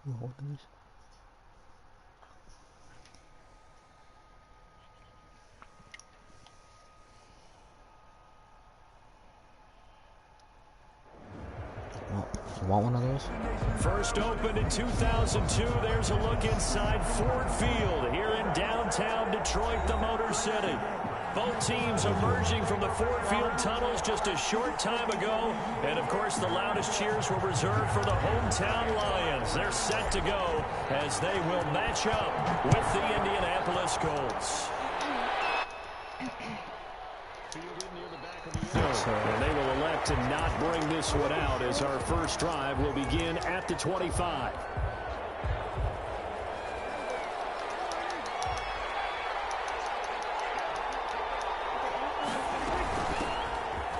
What is? You want one of those? First opened in 2002. There's a look inside Ford Field here in downtown Detroit, the Motor City. Both teams emerging from the Ford Field tunnels just a short time ago. And, of course, the loudest cheers were reserved for the hometown Lions. They're set to go as they will match up with the Indianapolis Colts. And they will elect to not bring this one out as our first drive will begin at the 25.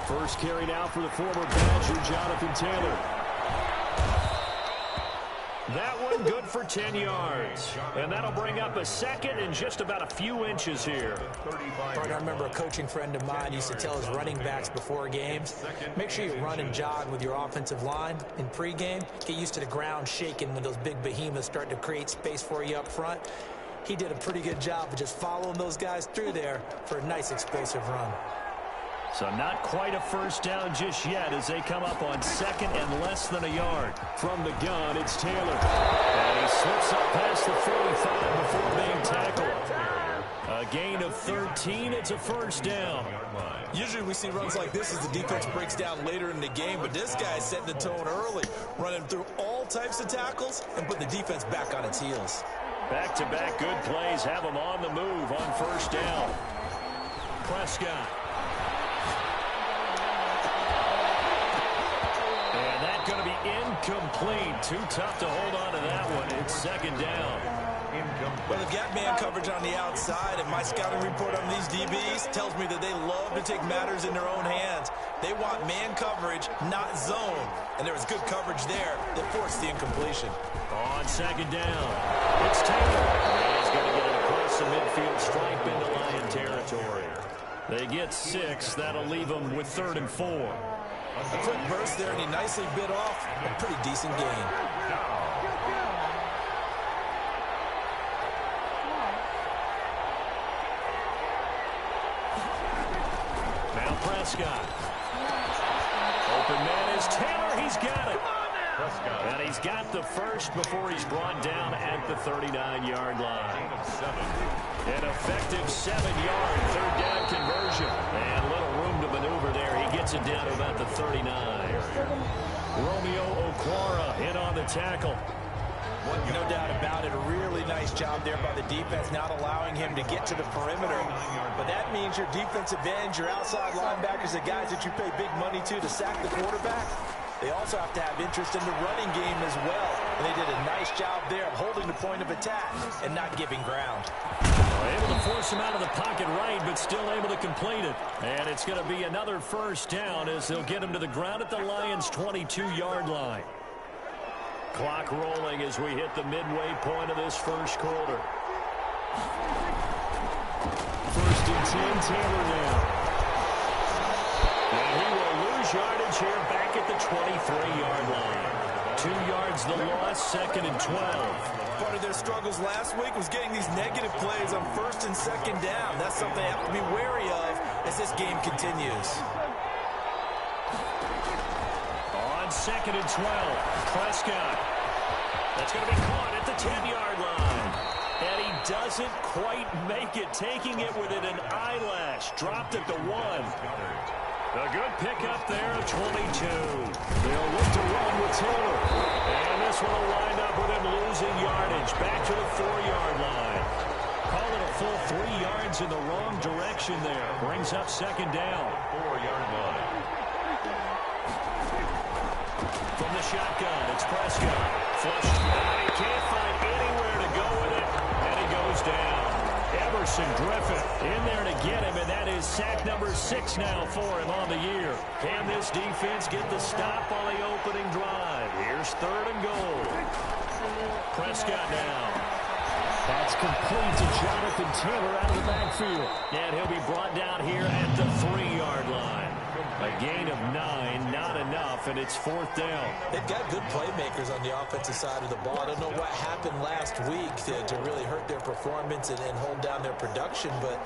First carry now for the former Badger, Jonathan Taylor. That one good for 10 yards. And that'll bring up a second and just about a few inches here. I remember a coaching friend of mine used to tell his running backs before games, make sure you run and jog with your offensive line in pregame. Get used to the ground shaking when those big behemoths start to create space for you up front. He did a pretty good job of just following those guys through there for a nice explosive run. So not quite a first down just yet as they come up on second and less than a yard. From the gun, it's Taylor. And he slips up past the 45 before being tackled. A gain of 13. It's a first down. Usually we see runs like this as the defense breaks down later in the game, but this guy's setting the tone early, running through all types of tackles and put the defense back on its heels. Back-to-back good plays have them on the move on first down. Prescott. Going to be incomplete. Too tough to hold on to that one. It's second down. Well, they've got man coverage on the outside, and my scouting report on these DBs tells me that they love to take matters in their own hands. They want man coverage, not zone. And there was good coverage there that forced the incompletion. On second down, it's Taylor. He's going to get it across the midfield stripe into Lion territory. They get 6. That'll leave them with 3rd and 4. A quick burst there, and he nicely bit off a pretty decent gain. Now Prescott. Open man is Taylor. He's got it. And he's got the first before he's brought down at the 39-yard line. An effective 7-yard third down conversion. And little room to maneuver there. He gets it down to about the 39. Romeo Okwara in on the tackle. No doubt about it. A really nice job there by the defense, not allowing him to get to the perimeter. But that means your defensive ends, your outside linebackers, the guys that you pay big money to sack the quarterback, they also have to have interest in the running game as well. And they did a nice job there of holding the point of attack and not giving ground. Able to force him out of the pocket right, but still able to complete it. And it's going to be another first down as they'll get him to the ground at the Lions' 22-yard line. Clock rolling as we hit the midway point of this first quarter. 1st and 10, Taylor now. And he will lose yardage here back at the 23-yard line. 2 yards the loss, 2nd and 12. Part of their struggles last week was getting these negative plays on 1st and 2nd down. That's something they have to be wary of as this game continues. On 2nd and 12, Prescott. That's going to be caught at the 10-yard line. And he doesn't quite make it, taking it within an eyelash. Dropped at the 1. A good pickup there of 22. They'll look to run with Taylor. And this one will wind up with him losing yardage. Back to the 4-yard line. Call it a full 3 yards in the wrong direction there. Brings up 2nd down. 4-yard line. From the shotgun, it's Prescott. Flushed. He can't find anywhere to go with it. And he goes down. Emerson Griffith in there to get him, and that is sack number 6 now for him on the year. Can this defense get the stop on the opening drive? Here's 3rd and goal. Prescott now. That's complete to Jonathan Taylor out of the backfield. And he'll be brought down here at the 3-yard line. A gain of 9, not enough, and it's 4th down. They've got good playmakers on the offensive side of the ball. I don't know what happened last week to really hurt their performance and hold down their production, but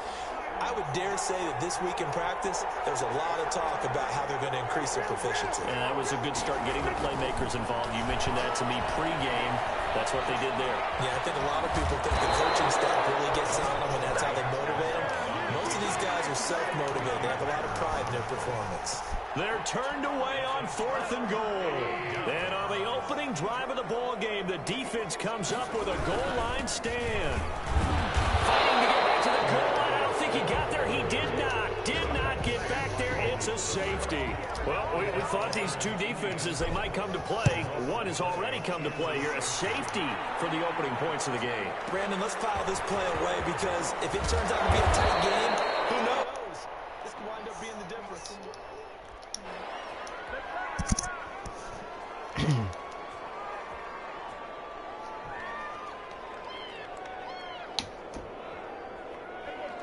I would dare say that this week in practice, there's a lot of talk about how they're going to increase their proficiency. And that was a good start getting the playmakers involved. You mentioned that to me pregame. That's what they did there. Yeah, I think a lot of people think the coaching staff really gets on them, and that's how they motivate them. Most of these guys are self-motivated. They have a lot of pride in their performance. They're turned away on 4th and goal. And on the opening drive of the ball game, the defense comes up with a goal line stand. Fighting to get back to the goal line. I don't think he got there. He did not get back there. It's a safety. Well, we thought these two defenses, they might come to play. One has already come to play here. A safety for the opening points of the game. Brandon, let's file this play away because if it turns out to be a tight game, who knows? This could wind up being the difference.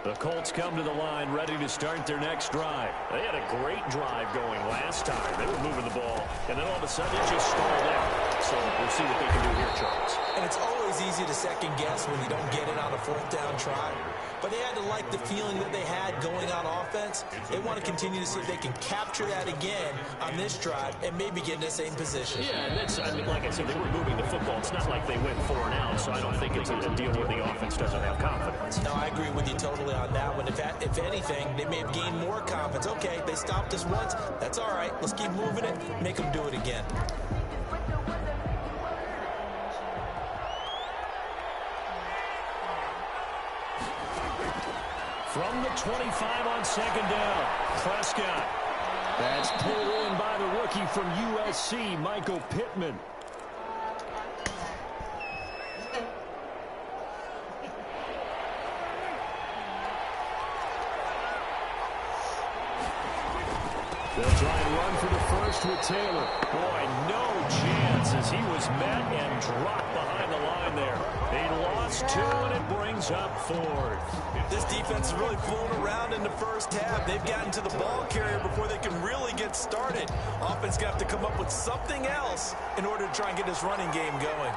The Colts come to the line ready to start their next drive. They had a great drive going last time. They were moving the ball, and then all of a sudden it just stalled out. So we'll see what they can do here, Charles. And it's always easy to second guess when you don't get it on a 4th down try. But they had to like the feeling that they had going on offense. They want to continue to see if they can capture that again on this drive and maybe get in the same position. Yeah, and that's, I mean, like I said, they were moving the football. It's not like they went 4 and out, so I don't think it's a deal where the offense doesn't have confidence. No, I agree with you totally on that one. If anything, they may have gained more confidence. Okay, they stopped us once. That's all right. Let's keep moving it. Make them do it again. From the 25 on 2nd down, Prescott. That's pulled in by the rookie from USC, Michael Pittman. They'll try and run for the first with Taylor. Boy, no chance as he was met and dropped behind the line there. He lost 2, and it brings up 4th. This defense is really fooling around in the first half. They've gotten to the ball carrier before they can really get started. Offense got to come up with something else in order to try and get this running game going.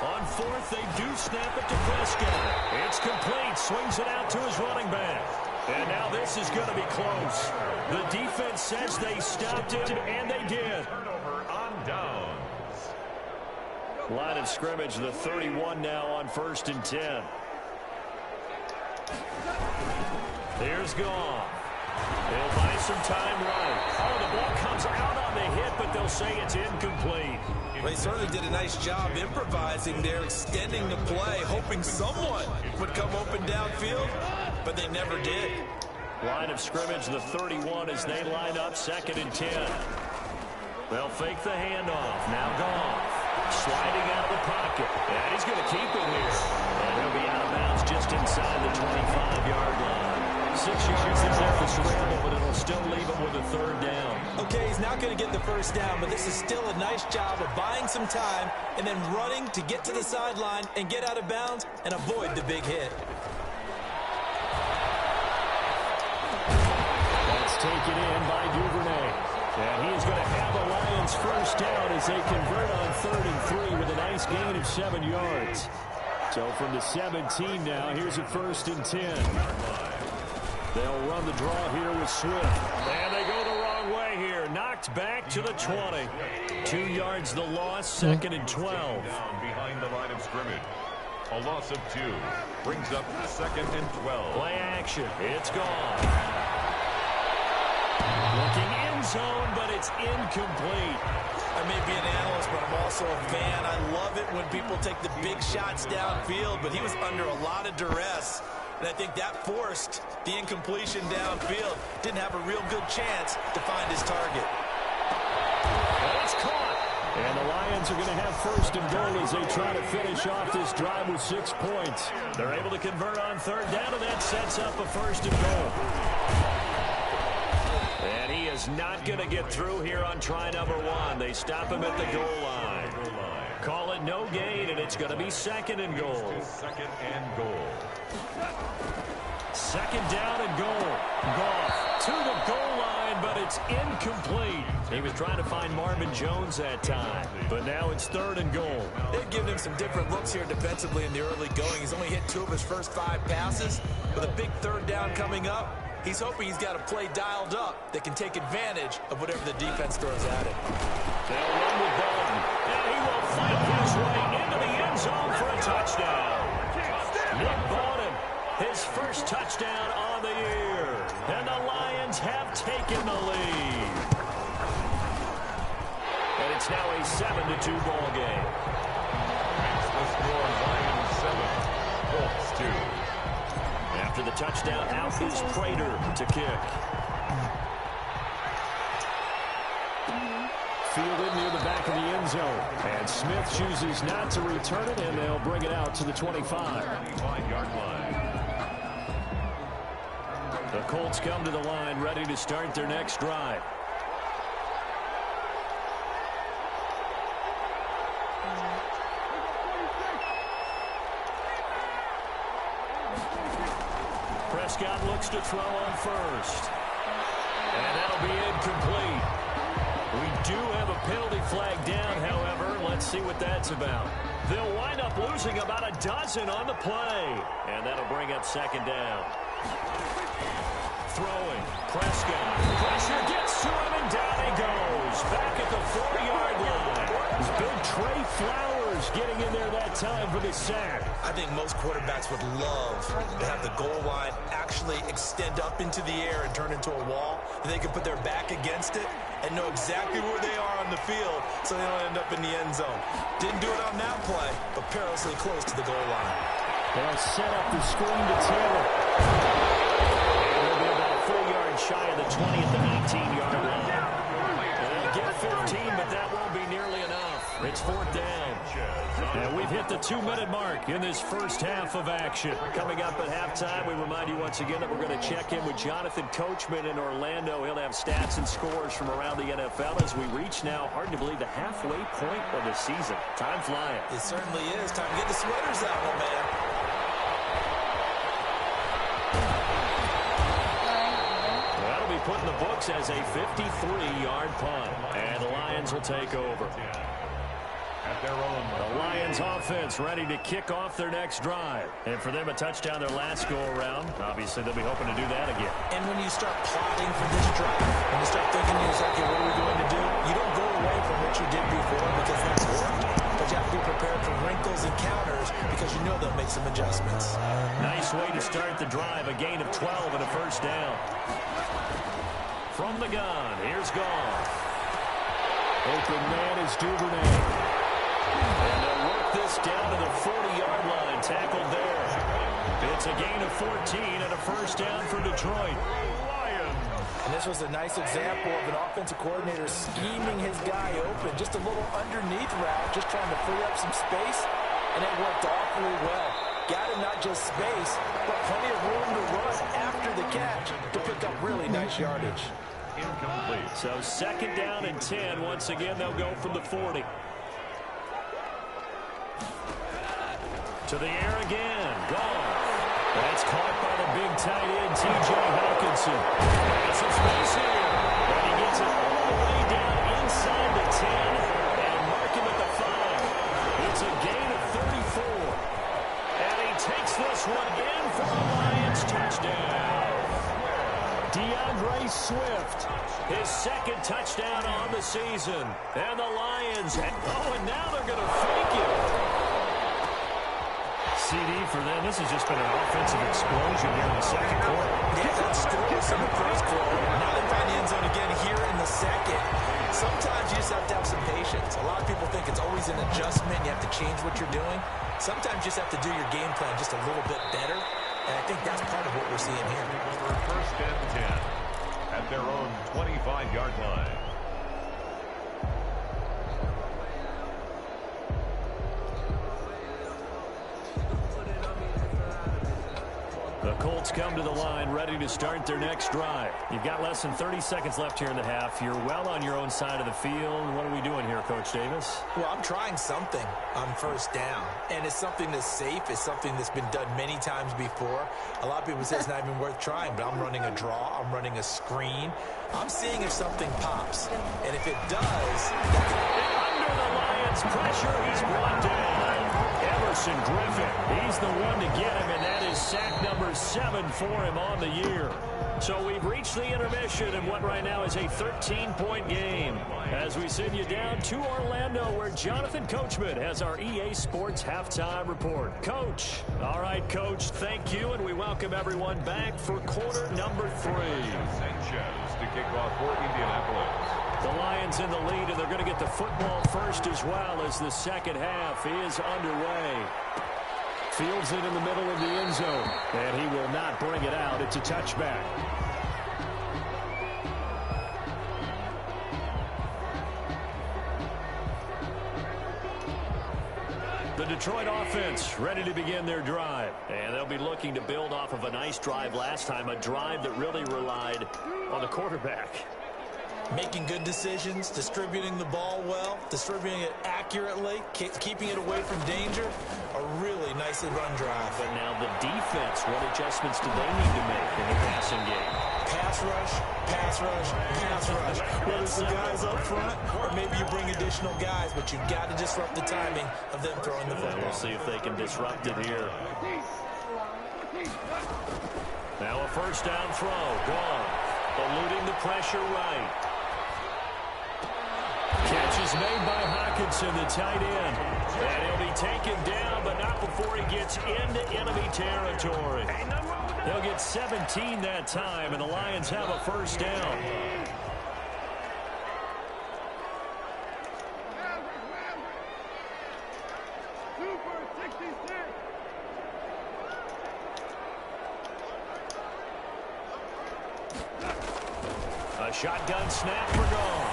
On 4th, they do snap it to Prescott. It's complete. Swings it out to his running back. And now this is going to be close. The defense says they stopped it, and they did. Turnover on downs. Line of scrimmage, the 31 now on 1st and 10. Here's Goff. He'll buy some time right. Oh, the ball comes out on the hit, but they'll say it's incomplete. They certainly did a nice job improvising there, extending the play, hoping someone would come open downfield, but they never did. Line of scrimmage, the 31 as they line up 2nd and 10. They'll fake the handoff. Now Goff. Sliding out of the pocket. And he's going to keep it here. And he'll be out of bounds just inside the 25-yard line. 6 yards is there for scramble, but it'll still leave him with a 3rd down. Okay, he's not going to get the first down, but this is still a nice job of buying some time and then running to get to the sideline and get out of bounds and avoid the big hit. That's taken in by Duvernay. And he is going to have the Lions first down as they convert on 3rd and 3 with a nice gain of 7 yards. So from the 17 now, here's a 1st and 10. They'll run the draw here with Swift. And they go the wrong way here. Knocked back to the 20. 2 yards the loss, 2nd and 12. Down behind the line of scrimmage. A loss of 2 brings up 2nd and 12. Play action. It's gone. Looking end zone, but it's incomplete. I may be an analyst, but I'm also a fan. I love it when people take the big shots downfield, but he was under a lot of duress. And I think that forced the incompletion downfield. Didn't have a real good chance to find his target. And it's caught. And the Lions are going to have 1st and goal as they try to finish off this drive with 6 points. They're able to convert on 3rd down, and that sets up a 1st and goal. And he is not going to get through here on try number 1. They stop him at the goal line. Call it no gain, and it's going to be 2nd and goal. 2nd and goal. Second down and goal. Goff to the goal line, but it's incomplete. He was trying to find Marvin Jones that time, but now it's third and goal. They've given him some different looks here defensively in the early going. He's only hit 2 of his first 5 passes. With a big third down coming up, he's hoping he's got a play dialed up that can take advantage of whatever the defense throws at him. They'll run with Bolton, and he will fight his way into the end zone for a touchdown. Nick Bolton, his first touchdown on the year, and the Lions have taken the lead. And it's now a 7-2 ball game. The score, Lions 7, Colts 2. After the touchdown, out is Prater to kick. Fielded near the back of the end zone. And Smith chooses not to return it, and they'll bring it out to the 25. 25-yard line. The Colts come to the line, ready to start their next drive. Prescott looks to throw on first. And that'll be incomplete. We do have a penalty flag down, however. Let's see what that's about. They'll wind up losing about a dozen on the play. And that'll bring up second down. Throwing. Prescott. Pressure gets to him, and down he goes. Back at the 4-yard line. It's big Trey Flowers getting in there that time for the sack. I think most quarterbacks would love to have the goal line actually extend up into the air and turn into a wall. And they can put their back against it and know exactly where they are on the field so they don't end up in the end zone. Didn't do it on that play, but perilously close to the goal line. They'll set up the screen to Taylor. They'll be about a 4 yards shy of the 20 at the 19-yard line. They'll get 15, but that won't be nearly enough. It's fourth down. And we've hit the 2-minute mark in this first half of action. Coming up at halftime, we remind you once again that we're going to check in with Jonathan Coachman in Orlando. He'll have stats and scores from around the NFL as we reach now, hard to believe, the halfway point of the season. Time flying. It certainly is. Time to get the sweaters out, my man. That'll be put in the books as a 53-yard punt. And the Lions will take over. The Lions offense ready to kick off their next drive. And for them, a touchdown their last go-around. Obviously, they'll be hoping to do that again. And when you start plotting for this drive, when you start thinking to yourself, okay, what are we going to do? You don't go away from what you did before because that's worked. But you have to be prepared for wrinkles and counters because you know they'll make some adjustments. Nice way to start the drive. A gain of 12 and a first down. From the gun, here's Goff. Open man is Duvernay. And they'll work this down to the 40-yard line. Tackled there. It's a gain of 14 and a first down for Detroit. And this was a nice example of an offensive coordinator scheming his guy open. Just a little underneath route, just trying to free up some space. And it worked awfully well. Got him not just space, but plenty of room to run after the catch to pick up really nice yardage. Incomplete. So second down and 10. Once again, they'll go from the 40. To the air again. Goff. That's caught by the big tight end, T.J. Hawkinson. That's some space here. And he gets it all the way down inside the 10 and mark him at the 5. It's a gain of 34. And he takes this one in for a Lions touchdown. DeAndre Swift, his second touchdown on the season. And the Lions, and now they're going to fake it. CD for them. This has just been an offensive explosion here in the second quarter. Yeah, that's scoreless in the first quarter. Now they find the end zone again here in the second. Sometimes you just have to have some patience. A lot of people think it's always an adjustment. You have to change what you're doing. Sometimes you just have to do your game plan just a little bit better. And I think that's part of what we're seeing here. First and 10 at their own 25-yard line. The Colts come to the line ready to start their next drive. You've got less than 30 seconds left here in the half. You're well on your own side of the field. What are we doing here, Coach Davis? Well, I'm trying something on first down, and it's something that's safe. It's something that's been done many times before. A lot of people say it's not even worth trying, but I'm running a draw. I'm running a screen. I'm seeing if something pops, and if it does... Under the Lions' pressure, he's brought down. Emerson Griffin, he's the one to get him, and that is sack number 7 for him on the year. So we've reached the intermission in what right now is a 13-point game as we send you down to Orlando where Jonathan Coachman has our EA Sports Halftime Report. Coach. All right, Coach, thank you, and we welcome everyone back for quarter number 3. Sanchez to kick off for Indianapolis. The Lions in the lead, and they're going to get the football first as well as the second half is underway. Fields it in the middle of the end zone, and he will not bring it out. It's a touchback. The Detroit offense ready to begin their drive, and they'll be looking to build off of a nice drive last time, a drive that really relied on the quarterback. Making good decisions, distributing the ball well, distributing it accurately, keeping it away from danger. A really nicely run drive. But now the defense, what adjustments do they need to make in the passing game? Pass rush, pass rush, pass rush. Whether it's the guys up front or maybe you bring additional guys, but you've got to disrupt the timing of them throwing the football. We'll see if they can disrupt it here. Now a first down throw, gone. Eluding the pressure right. Catch is made by Hawkinson, the tight end. And he'll be taken down, but not before he gets into enemy territory. He'll get 17 that time, and the Lions have a first down. A shotgun snap for Gone.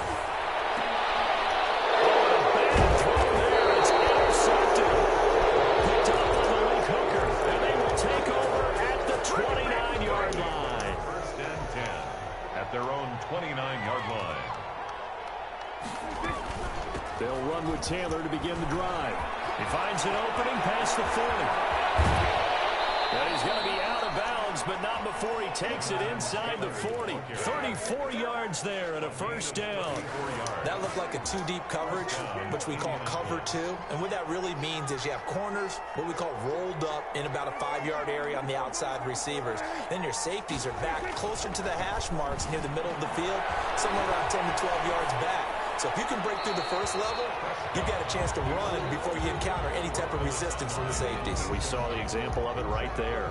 Their own 29-yard line. They'll run with Taylor to begin the drive. He finds an opening past the 40. And he's going to be out of bounds, but not before he takes it inside the 40. 34 yards there and a first down. That looked like a two-deep coverage, which we call cover two. And what that really means is you have corners, what we call rolled up in about a 5-yard area on the outside receivers. Then your safeties are back closer to the hash marks near the middle of the field, somewhere around 10 to 12 yards back. So if you can break through the first level, you've got a chance to run before you encounter any type of resistance from the safeties. We saw the example of it right there.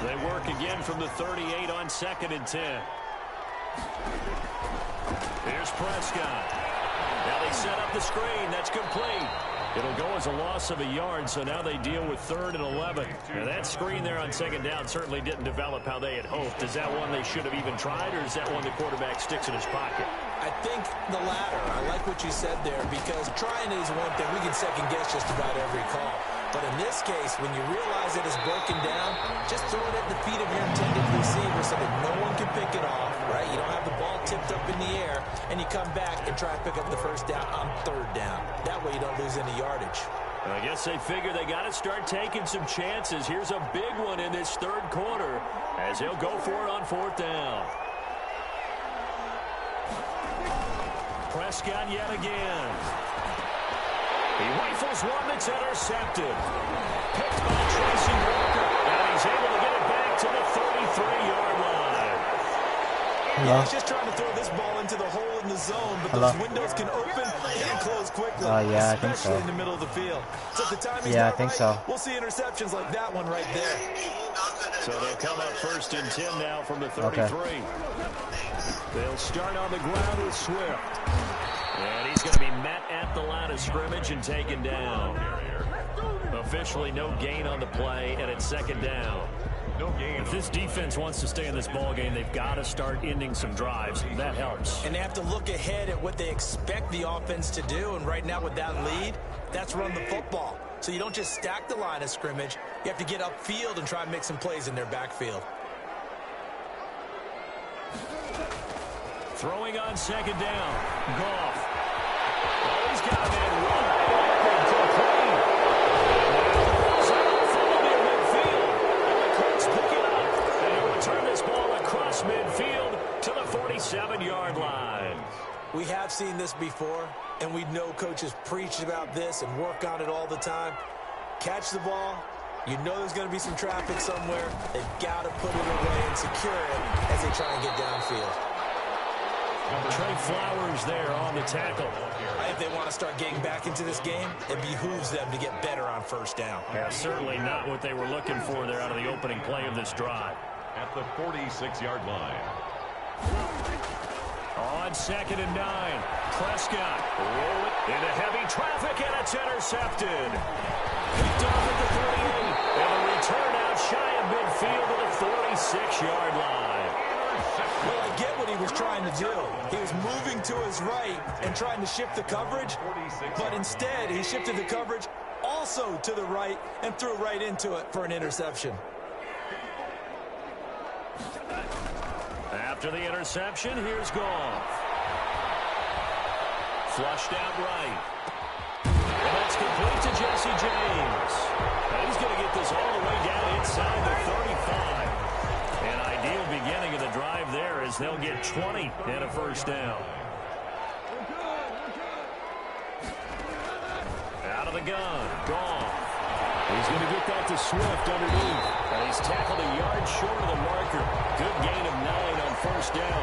They work again from the 38 on 2nd and 10. Here's Prescott. Now they set up the screen. That's complete. It'll go as a loss of a yard, so now they deal with 3rd and 11. Now that screen there on 2nd down certainly didn't develop how they had hoped. Is that one they should have even tried, or is that one the quarterback sticks in his pocket? I think the latter. I like what you said there, because trying is one thing. We can second-guess just about every call. But in this case, when you realize it is broken down, just throw it at the feet of your intended receiver so that no one can pick it off, right? You don't have the ball tipped up in the air, and you come back and try to pick up the first down on 3rd down. That way you don't lose any yardage. I guess they figure they got to start taking some chances. Here's a big one in this 3rd quarter as he'll go for it on 4th down. Prescott yet again. He rifles one that's intercepted. Picked by Tracy Walker. And he's able to get it back to the 33-yard line. Yeah, he's just trying to throw this ball into the hole in the zone, but those windows can open and close quickly, yeah, I think so. especially in the middle of the field. So if the timing's Yeah, I not think right, so. we'll see interceptions like that one right there. So they'll come up 1st and 10 now from the 33. Okay. They'll start on the ground with Swift. And he's going to be met at the line of scrimmage and taken down. Officially no gain on the play, and it's 2nd down. No gain. If this defense wants to stay in this ball game, they've got to start ending some drives. That helps. And they have to look ahead at what they expect the offense to do. And right now with that lead, that's run the football. So you don't just stack the line of scrimmage. You have to get upfield and try and make some plays in their backfield. Throwing on second down. Goff. Oh, he's got a man wide open for clean. Near midfield. And the Colts pick it up. And he'll return this ball across midfield to the 47-yard line. We have seen this before, and we know coaches preach about this and work on it all the time. Catch the ball. You know there's going to be some traffic somewhere. They've got to put it away and secure it as they try and get downfield. Trey Flowers there on the tackle. If they want to start getting back into this game, it behooves them to get better on first down. Yeah, certainly not what they were looking for there out of the opening play of this drive. At the 46-yard line. On second and 9, Prescott rolling into heavy traffic, and it's intercepted. Picked off at the 38, and a return out shy of midfield to the 46-yard line. Well, I get what he was trying to do. He was moving to his right and trying to shift the coverage, but instead he shifted the coverage also to the right and threw right into it for an interception. After the interception, here's Goff. Flushed out right. And that's complete to Jesse James. And he's going to get this all the way down inside the 35. An ideal beginning of the drive there as they'll get 20 and a first down. Out of the gun, Goff. He's going to get that to Swift underneath. And he's tackled a yard short of the marker. Good gain of 9 on first down.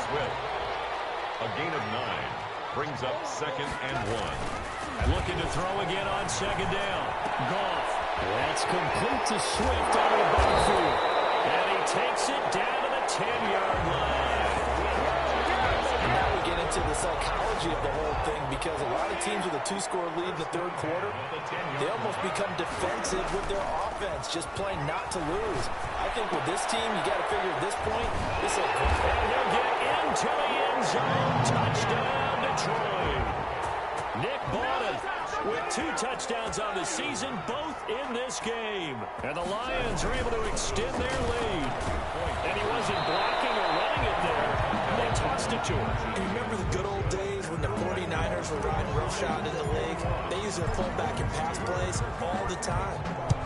Swift. A gain of 9 brings up second and 1. Looking to throw again on second down. Goff. That's complete to Swift out of the backfield. And he takes it down to the 10-yard line. And now we get into the psychology of the whole thing, because a lot of teams with a 2-score lead in the third quarter, they almost become defensive with their offense, just playing not to lose. I think with this team, you got to figure at this point, this is a great. And he'll get into the end zone. Touchdown, Detroit. Nick Bawden with 2 touchdowns on the season, both in this game. And the Lions are able to extend their lead. And he wasn't blocking or running it there. They tossed it to him. You remember the good old days when the 49ers were riding roughshod in the league? They used their fullback and pass plays all the time.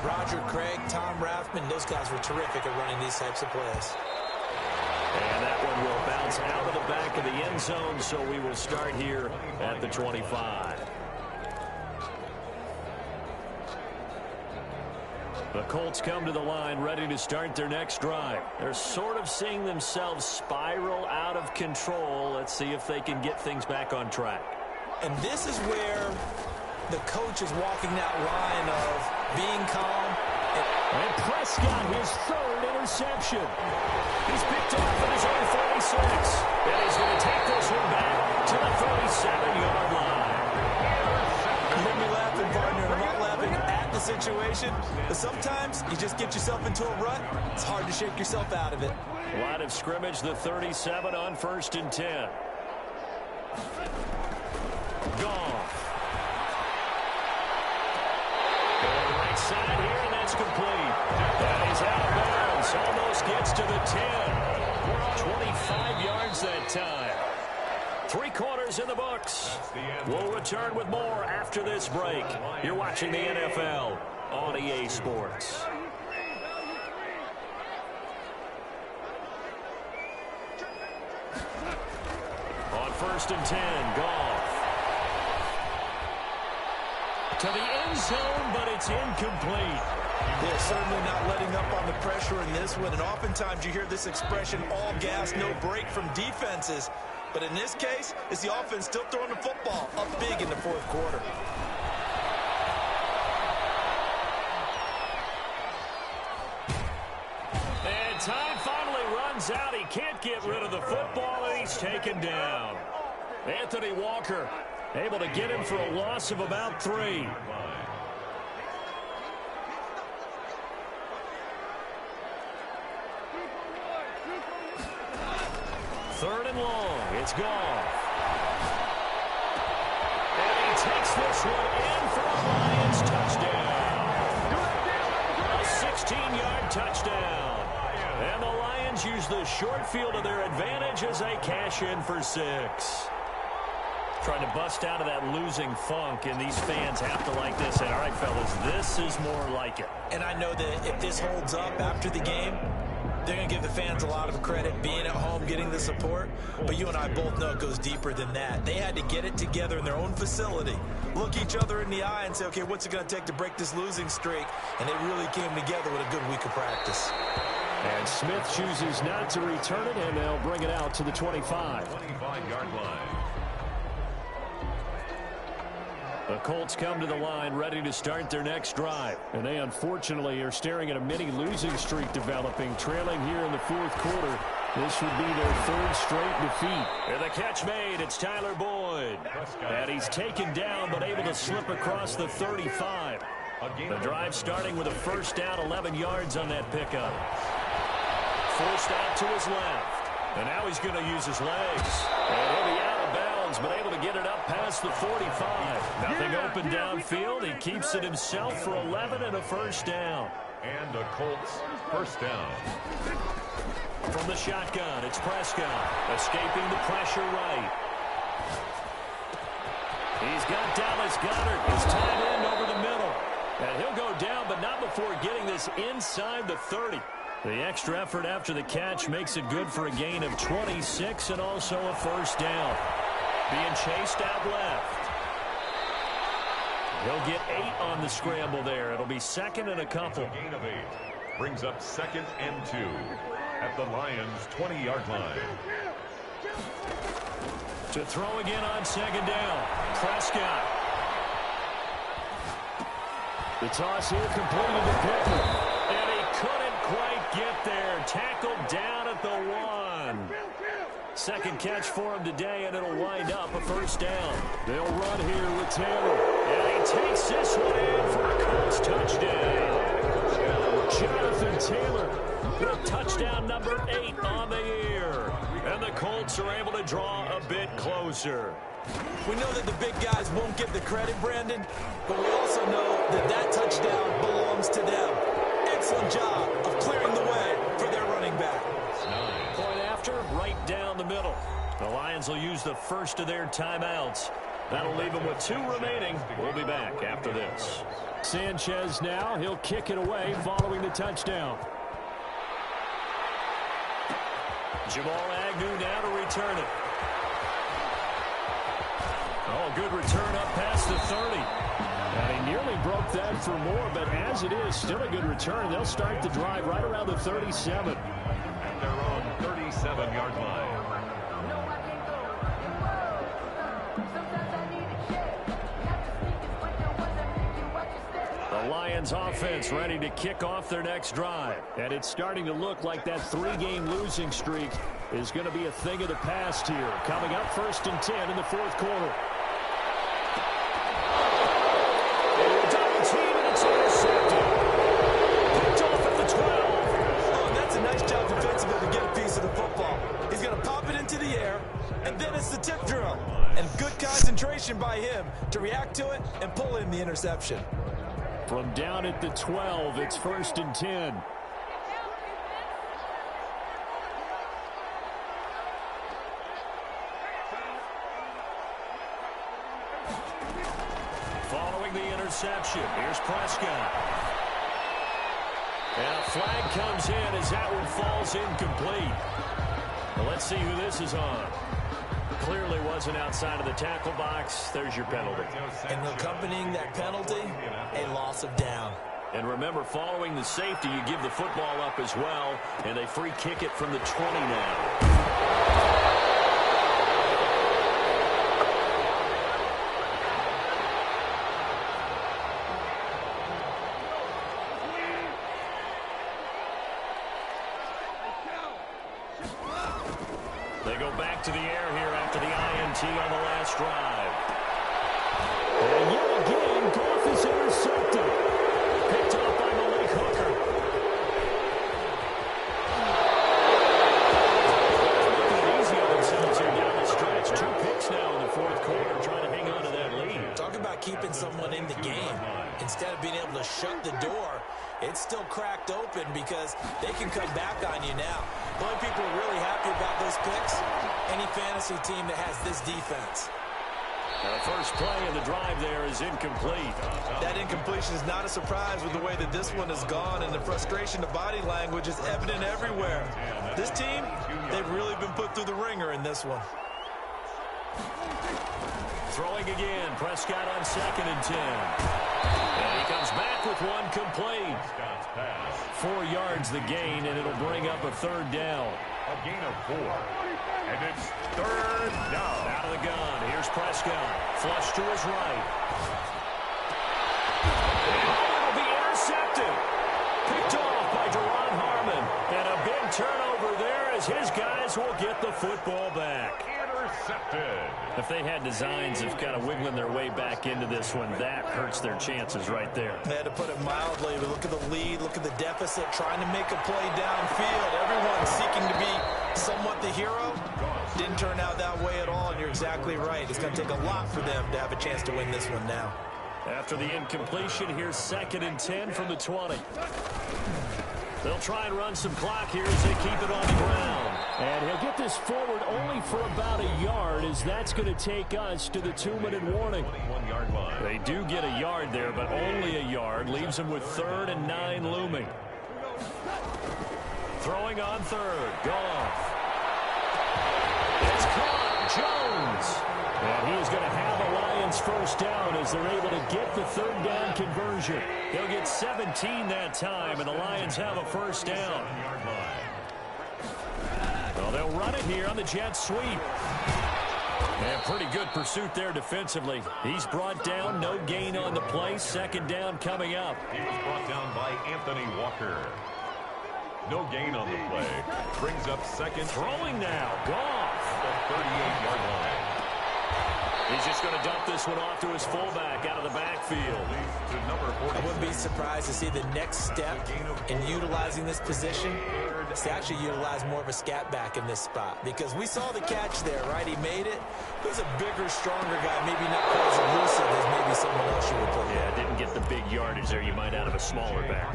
Roger Craig, Tom Rathman, those guys were terrific at running these types of plays. And that one will bounce out of the back of the end zone, so we will start here at the 25. The Colts come to the line ready to start their next drive. They're sort of seeing themselves spiral out of control. Let's see if they can get things back on track. And this is where the coach is walking that line of being calm. And Prescott, his third interception. He's picked off at his own 36. And he's going to take this one back to the 37-yard line. You hear me laughing, partner, and I'm not laughing at the situation. But sometimes you just get yourself into a rut. It's hard to shake yourself out of it. Line of scrimmage, the 37 on 1st and 10. Goff. Right side here, and that's complete. And he's out of bounds. Almost gets to the 10. 25 yards that time. 3 quarters in the books. We'll return with more after this break. You're watching the NFL on EA Sports. On 1st and 10, Goff. To the end zone, but it's incomplete. They're certainly not letting up on the pressure in this one. And oftentimes you hear this expression, all gas, no break from defenses. But in this case, it's the offense still throwing the football up big in the 4th quarter. And time finally runs out. He can't get rid of the football, and he's taken down. Anthony Walker able to get him for a loss of about 3. Third and long. It's Goff. And he takes this one in for a 16-yard touchdown. And the Lions use the short field to their advantage as they cash in for 6. Trying to bust out of that losing funk, and these fans have to like this. And all right, fellas, this is more like it. And I know that if this holds up after the game, they're going to give the fans a lot of credit, being at home, getting the support. But you and I both know it goes deeper than that. They had to get it together in their own facility, look each other in the eye and say, okay, what's it going to take to break this losing streak? And they really came together with a good week of practice. And Smith chooses not to return it, and they'll bring it out to the 25. 25-yard line. The Colts come to the line ready to start their next drive. And they unfortunately are staring at a mini losing streak developing, trailing here in the fourth quarter. This would be their 3rd straight defeat. And the catch made. It's Tyler Boyd. And he's taken down but able to slip across the 35. The drive starting with a first down, 11 yards on that pickup. Forced out to his left. And now he's going to use his legs. And he'll be out of bounds, but able to get it up past the 45. Nothing open downfield. He keeps it himself for 11 and a first down. And the Colts first down. From the shotgun, it's Prescott. Escaping the pressure right. He's got Dallas Goedert. His tight end over the middle. And he'll go down, but not before getting this inside the 30. The extra effort after the catch makes it good for a gain of 26 and also a first down. Being chased out left. He'll get 8 on the scramble there. It'll be 2nd and a couple. Gain of 8 brings up 2nd and 2 at the Lions' 20-yard line. To throw again on 2nd down. Prescott. The toss here completed to Pittman. And he couldn't quite get there. Tackled down at the 1. Second catch for him today, and it'll wind up a first down. They'll run here with Taylor. And he takes this one in for a Colts touchdown. Jonathan Taylor with touchdown number 8 on the year. And the Colts are able to draw a bit closer. We know that the big guys won't get the credit, Brandon, but we also know that that touchdown belongs to them. Excellent job of clearing the way for their running back. Point after, right down the middle. The Lions will use the first of their timeouts. That'll leave them with 2 remaining. We'll be back after this. Sanchez now. He'll kick it away following the touchdown. Jamal Agnew now to return it. Oh, good return up past the 30. And he nearly broke that for more, but as it is, still a good return. They'll start the drive right around the 37. At their own 37-yard line. The Lions offense ready to kick off their next drive. And it's starting to look like that 3-game losing streak is going to be a thing of the past here. Coming up 1st and 10 in the fourth quarter. Double team, and it's intercepted. Picked off at the 12. Oh, and that's a nice job defensively to get a piece of the football. He's going to pop it into the air, and then it's the tip drill. And good concentration by him to react to it and pull in the interception. From down at the 12, it's 1st and 10. Following the interception, here's Prescott. And a flag comes in as that one falls incomplete. Well, let's see who this is on. Clearly wasn't outside of the tackle box. There's your penalty. And accompanying that penalty, a loss of down. And remember, following the safety, you give the football up as well, and they free kick it from the 20 now. They go back to the air here after the INT on the last drive. And yet again, Goff is intercepted. Picked off by Malik Hooker. Easy on themselves here down the stretch. 2 picks now in the fourth quarter, trying to hang on to that lead. Talk about keeping someone in the game instead of being able to shut the door or it's still cracked open because they can come back on you now. The only people really happy about those picks, any fantasy team that has this defense. The first play of the drive there is incomplete. That incompletion is not a surprise with the way that this one has gone, and the frustration of body language is evident everywhere. This team, they've really been put through the ringer in this one. Throwing again, Prescott on 2nd and 10. And he comes back with one complete. 4 yards the gain, and it'll bring up a 3rd down. A gain of 4. And it's 3rd down. Out of the gun. Here's Prescott. Flush to his right. It'll be intercepted. Picked off by Deron Harmon. And a big turnover there as his guys will get the football back. Intercepted. If they had designs of kind of wiggling their way back into this one, that hurts their chances right there. They had to put it mildly, but look at the lead, look at the deficit, trying to make a play downfield. Everyone seeking to be somewhat the hero. Didn't turn out that way at all, and you're exactly right. It's going to take a lot for them to have a chance to win this one now. After the incompletion, here's 2nd and 10 from the 20. They'll try and run some clock here as they keep it on the ground. And he'll get this forward only for about a yard, as that's going to take us to the 2-minute warning. 21-yard line. They do get a yard there, but only a yard. Leaves them with 3rd and 9 looming. Throwing on 3rd. Goff. It's caught. Jones. And he is going to have a Lions first down as they're able to get the 3rd down conversion. They'll get 17 that time, and the Lions have a first down. Well, they'll run it here on the jet sweep. And pretty good pursuit there defensively. He's brought down, no gain on the play. 2nd down coming up. He was brought down by Anthony Walker. No gain on the play. Brings up 2nd. Throwing now. Goff. The 38-yard line. He's just going to dump this one off to his fullback out of the backfield. To number 40. I wouldn't be surprised to see the next step in utilizing this position is to actually utilize more of a scat back in this spot, because we saw the catch there, right? He made it. He was a bigger, stronger guy, maybe not quite as elusive as maybe someone else you would put. Yeah, didn't get the big yardage there you might out of a smaller back.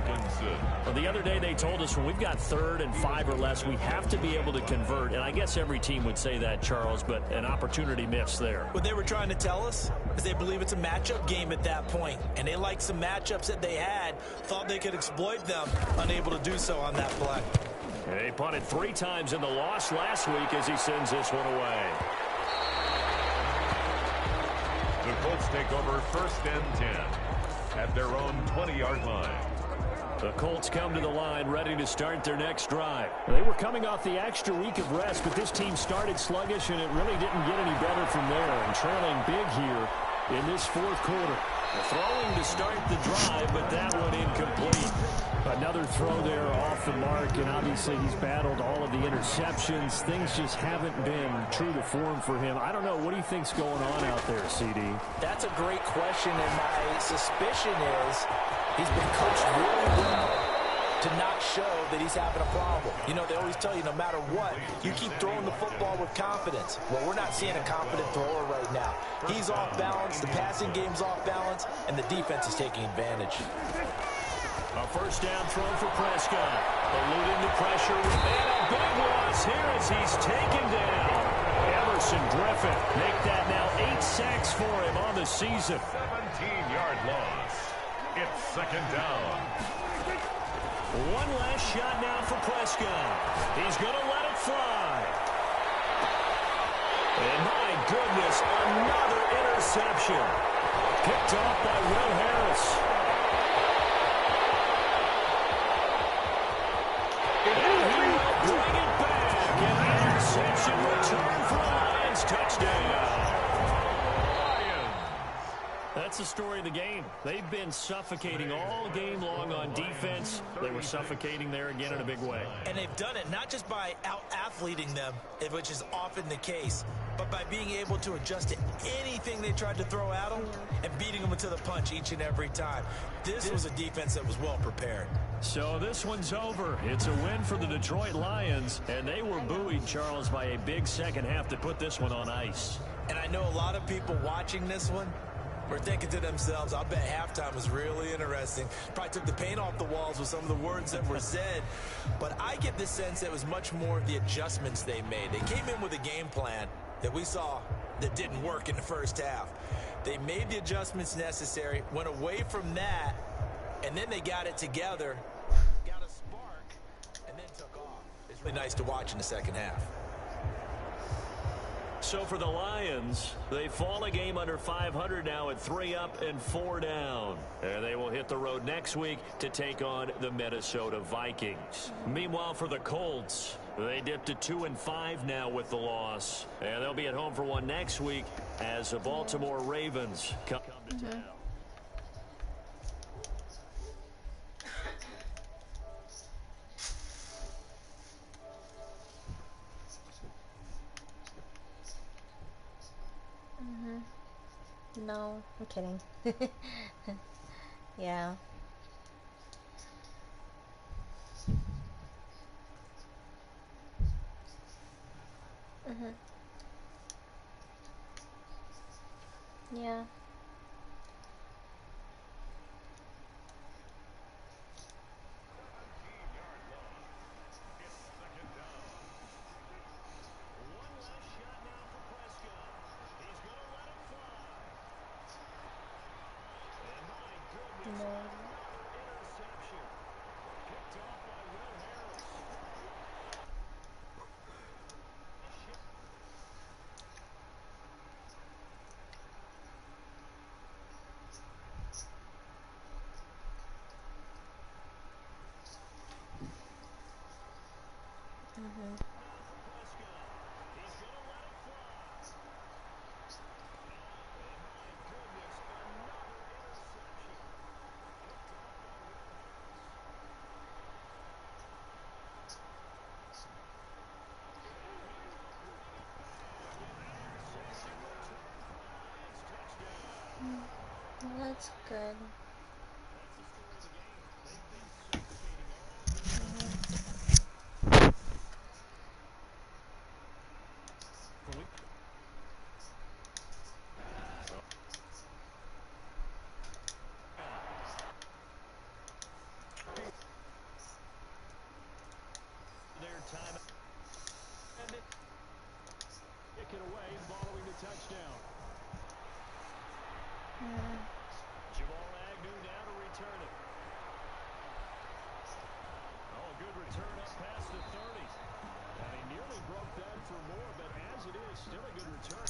Well, the other day they told us when we've got 3rd and 5 or less, we have to be able to convert. And I guess every team would say that, Charles, but an opportunity missed there. What they were trying to tell us is they believe it's a matchup game at that point, and they liked some matchups that they had, thought they could exploit them, unable to do so on that play. They punted 3 times in the loss last week as he sends this one away. The Colts take over 1st and 10 at their own 20-yard line. The Colts come to the line ready to start their next drive. They were coming off the extra week of rest, but this team started sluggish, and it really didn't get any better from there. And trailing big here in this 4th quarter. Throwing to start the drive, but that one incomplete. Another throw there off the mark, and obviously he's battled all of the interceptions. Things just haven't been true to form for him. I don't know. What do you think's going on out there, CD? That's a great question, and my suspicion is he's been coached really well to not show that he's having a problem. You know, they always tell you no matter what, you keep throwing the football with confidence. Well, we're not seeing a confident thrower right now. He's off balance, the passing game's off balance, and the defense is taking advantage. A first down throw for Prescott. Eluding the pressure, and a big loss here as he's taken down. Emerson Griffin make that now 8 sacks for him on the season. 17-yard loss. It's 2nd down. One last shot now for Prescott. He's going to let it fly. And my goodness, another interception. Picked off by Will Harris. And he will bring it back. An interception return for the Lions. Touchdown. That's the story of the game. They've been suffocating all game long on defense. They were suffocating there again in a big way. And they've done it not just by out-athleting them, which is often the case, but by being able to adjust to anything they tried to throw at them and beating them to the punch each and every time. This was a defense that was well prepared. So this one's over. It's a win for the Detroit Lions, and they were buoyed, Charles, by a big second half to put this one on ice. And I know a lot of people watching this one were thinking to themselves, I'll bet halftime was really interesting. Probably took the paint off the walls with some of the words that were said. But I get the sense it was much more of the adjustments they made. They came in with a game plan that we saw that didn't work in the first half. They made the adjustments necessary, went away from that, and then they got it together, got a spark, and then took off. It's really nice to watch in the second half. So for the Lions, they fall a game under 500 now at 3 up and 4 down. And they will hit the road next week to take on the Minnesota Vikings. Meanwhile, for the Colts, they dipped to 2-5 now with the loss. And they'll be at home for one next week as the Baltimore Ravens come to town. No, I'm kidding. Yeah. Yeah. No. Well, that's good. Their time and kick it away following the touchdown. Jamal Agnew now to return it. Oh, good return up past the 30. And he nearly broke that for more, but as it is, still a good return.